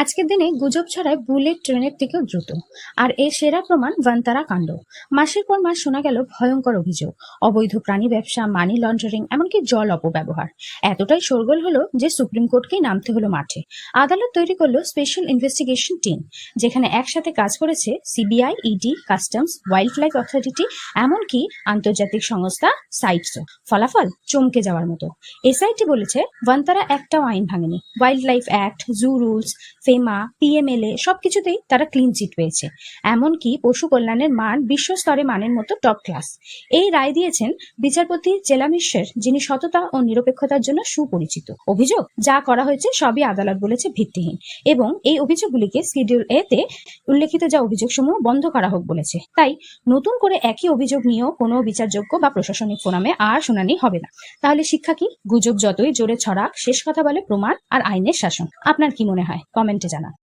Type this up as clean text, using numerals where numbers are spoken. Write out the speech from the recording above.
আজকের দিনে গুজব ছড়ায় বুলেট ট্রেনের থেকেও দ্রুত। আর এর সেরা প্রমাণ ভান্তারা কাণ্ড। মাসের পর মাস শোনা গেল ভয়ঙ্কর অভিযোগ, অবৈধ প্রাণী ব্যবসা, মানি লন্ডারিং, এমনকি জল অপব্যবহার। এতটাই শোরগোল হলো যে সুপ্রিম কোর্টকেই নামতে হলো মাঠে। আদালত তৈরি করলো স্পেশাল ইনভেস্টিগেশন টিম, যেখানে একসাথে কাজ করেছে CBI, ED, customs, wildlife authority, এমনকি আন্তর্জাতিক সংস্থা সাইটসও। ফলাফল চমকে যাওয়ার মতো। এসআইটি বলেছে ভান্তারা একটাও আইন ভাঙেনি। ওয়াইল্ড লাইফ অ্যাক্ট, জু রুলস, ফেমা, পিএমএলএ সবকিছুতেই তারা ক্লিন চিট পেয়েছে। এমনকি পশু কল্যাণের মান বিশ্বস্তরে মানের মতো টপ ক্লাস। এই রায় দিয়েছেন বিচারপতি চেলামিশ্বের, যিনি সততা ও নিরপেক্ষতার জন্য সুপরিচিত। অভিযোগ যা করা হয়েছে সবই আদালত বলেছে ভিত্তিহীন, এবং এই অভিযোগগুলিকে শিডিউল এ তে উল্লেখিত যা অভিযোগসমূহ বন্ধ করা হোক বলেছে। তাই নতুন করে একই অভিযোগ নিয়েও কোনো বিচারযোগ্য বা প্রশাসনিক ফোরামে আর শুনানি হবে না। তাহলে শিক্ষা কি? গুজব যতই জোরে ছড়াক, শেষ কথা বলে প্রমাণ আর আইনের শাসন। আপনার কি মনে হয়? কমেন্টে জানান।